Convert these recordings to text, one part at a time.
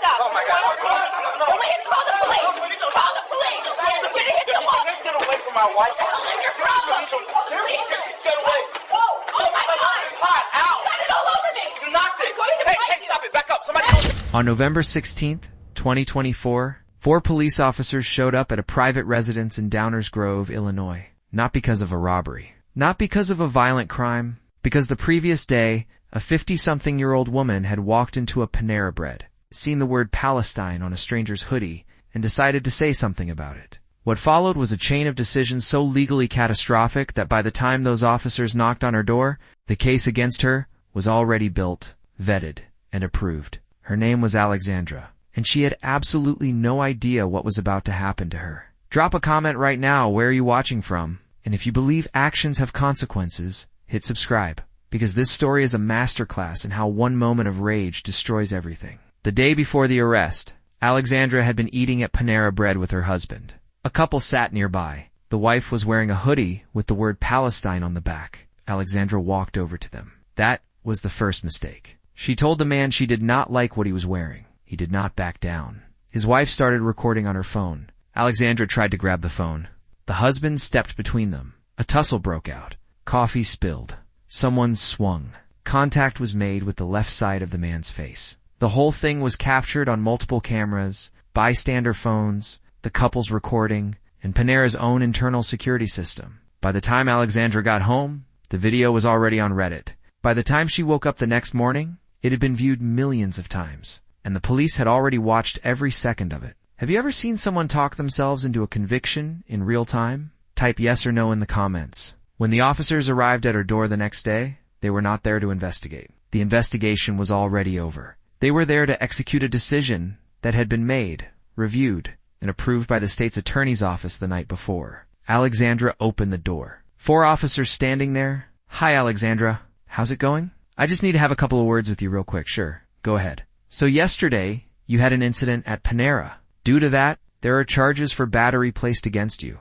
stop. Oh my God. Go ahead, call the police. Call the police. You're gonna hit the wall. Get away from my wife. What the hell is your problem? Call the police. Get away. Oh my God. It's hot. Ow. You got it all over me. You knocked it. I'm going to Hey, fight you. stop it. Back up. Somebody. On November 16th, 2024, 4 police officers showed up at a private residence in Downers Grove, Illinois. Not because of a robbery. Not because of a violent crime. Because the previous day, a 50-something-year-old woman had walked into a Panera Bread, seen the word Palestine on a stranger's hoodie, and decided to say something about it. What followed was a chain of decisions so legally catastrophic that by the time those officers knocked on her door, the case against her was already built, vetted, and approved. Her name was Alexandra, and she had absolutely no idea what was about to happen to her. Drop a comment right now where are you watching from, and if you believe actions have consequences, hit subscribe, because this story is a masterclass in how one moment of rage destroys everything. The day before the arrest, Alexandra had been eating at Panera Bread with her husband. A couple sat nearby. The wife was wearing a hoodie with the word Palestine on the back. Alexandra walked over to them. That was the first mistake. She told the man she did not like what he was wearing. He did not back down. His wife started recording on her phone. Alexandra tried to grab the phone. The husband stepped between them. A tussle broke out. Coffee spilled. Someone swung. Contact was made with the left side of the man's face. The whole thing was captured on multiple cameras, bystander phones, the couple's recording, and Panera's own internal security system. By the time Alexandra got home, the video was already on Reddit. By the time she woke up the next morning, it had been viewed millions of times, and the police had already watched every second of it. Have you ever seen someone talk themselves into a conviction in real time? Type yes or no in the comments. When the officers arrived at her door the next day, they were not there to investigate. The investigation was already over. They were there to execute a decision that had been made, reviewed, and approved by the state's attorney's office the night before. Alexandra opened the door. 4 officers standing there. Hi, Alexandra. How's it going? I just need to have a couple of words with you real quick. Sure. Go ahead. So yesterday, you had an incident at Panera. Due to that, there are charges for battery placed against you.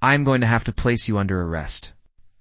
I'm going to have to place you under arrest.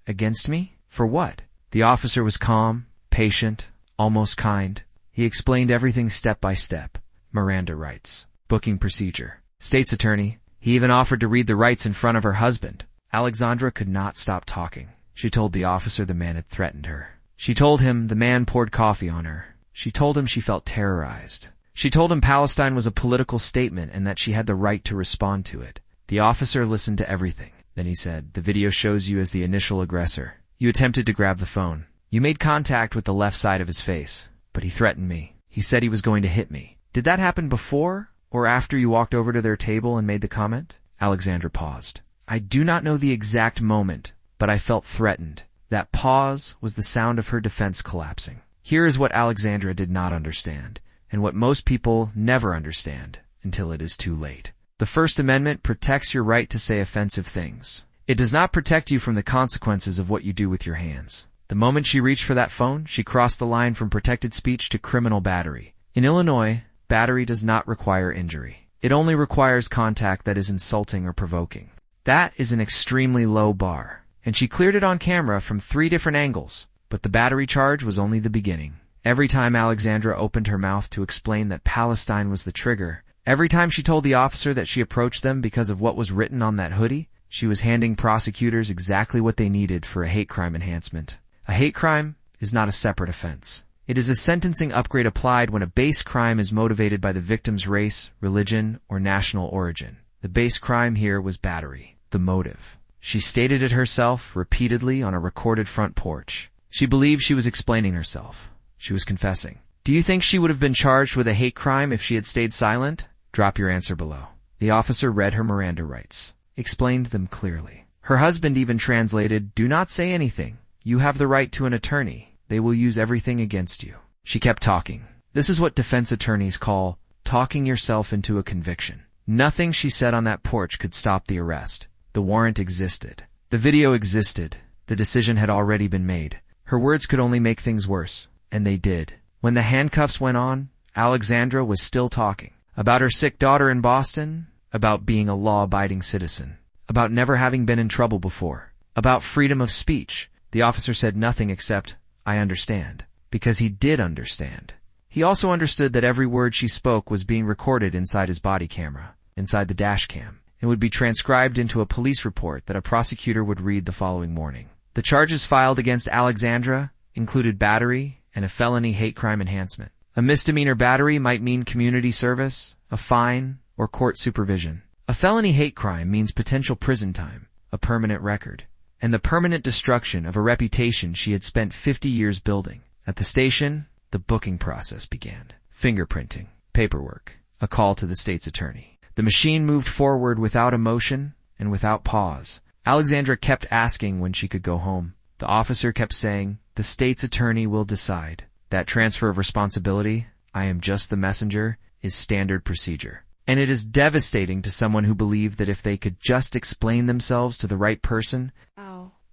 Against me? For what? The officer was calm, patient, almost kind. He explained everything step by step. Miranda rights. Booking procedure. State's attorney. He even offered to read the rights in front of her husband. Alexandra could not stop talking. She told the officer the man had threatened her. She told him the man poured coffee on her. She told him she felt terrorized. She told him Palestine was a political statement and that she had the right to respond to it. The officer listened to everything. Then he said, the video shows you as the initial aggressor. You attempted to grab the phone. You made contact with the left side of his face, but he threatened me. He said he was going to hit me. Did that happen before or after you walked over to their table and made the comment? Alexandra paused. I do not know the exact moment, but I felt threatened. That pause was the sound of her defense collapsing. Here is what Alexandra did not understand, and what most people never understand until it is too late. The First Amendment protects your right to say offensive things. It does not protect you from the consequences of what you do with your hands. The moment she reached for that phone, she crossed the line from protected speech to criminal battery. In Illinois, battery does not require injury. It only requires contact that is insulting or provoking. That is an extremely low bar, and she cleared it on camera from 3 different angles, but the battery charge was only the beginning. Every time Alexandra opened her mouth to explain that Palestine was the trigger, every time she told the officer that she approached them because of what was written on that hoodie, she was handing prosecutors exactly what they needed for a hate crime enhancement. A hate crime is not a separate offense. It is a sentencing upgrade applied when a base crime is motivated by the victim's race, religion, or national origin. The base crime here was battery, the motive. She stated it herself repeatedly on a recorded front porch. She believed she was explaining herself. She was confessing. Do you think she would have been charged with a hate crime if she had stayed silent? Drop your answer below. The officer read her Miranda rights, explained them clearly. Her husband even translated, do not say anything. You have the right to an attorney. They will use everything against you. She kept talking. This is what defense attorneys call talking yourself into a conviction. Nothing she said on that porch could stop the arrest. The warrant existed. The video existed. The decision had already been made. Her words could only make things worse, and they did. When the handcuffs went on, Alexandra was still talking. About her sick daughter in Boston, about being a law-abiding citizen, about never having been in trouble before, about freedom of speech. The officer said nothing except, I understand, because he did understand. He also understood that every word she spoke was being recorded inside his body camera, inside the dash cam, and would be transcribed into a police report that a prosecutor would read the following morning. The charges filed against Alexandra included battery and a felony hate crime enhancement. A misdemeanor battery might mean community service, a fine, or court supervision. A felony hate crime means potential prison time, a permanent record, and the permanent destruction of a reputation she had spent 50 years building. At the station, the booking process began. Fingerprinting, paperwork, a call to the state's attorney. The machine moved forward without emotion and without pause. Alexandra kept asking when she could go home. The officer kept saying, "The state's attorney will decide." That transfer of responsibility, "I am just the messenger," is standard procedure. And it is devastating to someone who believed that if they could just explain themselves to the right person,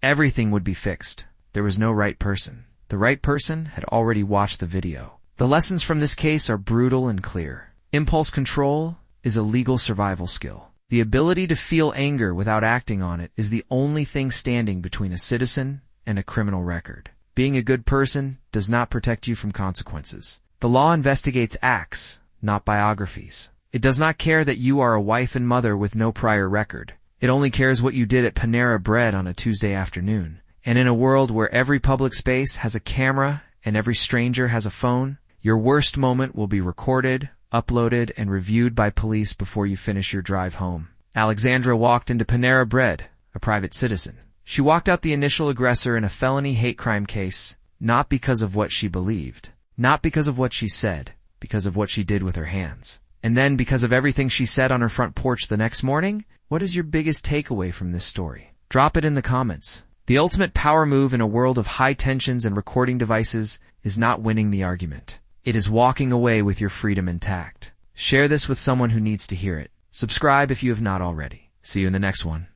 everything would be fixed. There was no right person. The right person had already watched the video. The lessons from this case are brutal and clear. Impulse control is a legal survival skill. The ability to feel anger without acting on it is the only thing standing between a citizen and a criminal record. Being a good person does not protect you from consequences. The law investigates acts, not biographies. It does not care that you are a wife and mother with no prior record. It only cares what you did at Panera Bread on a Tuesday afternoon. And in a world where every public space has a camera and every stranger has a phone, your worst moment will be recorded, uploaded, and reviewed by police before you finish your drive home. Alexandra walked into Panera Bread, a private citizen. She walked out the initial aggressor in a felony hate crime case, not because of what she believed, not because of what she said, because of what she did with her hands. And then because of everything she said on her front porch the next morning. What is your biggest takeaway from this story? Drop it in the comments. The ultimate power move in a world of high tensions and recording devices is not winning the argument. It is walking away with your freedom intact. Share this with someone who needs to hear it. Subscribe if you have not already. See you in the next one.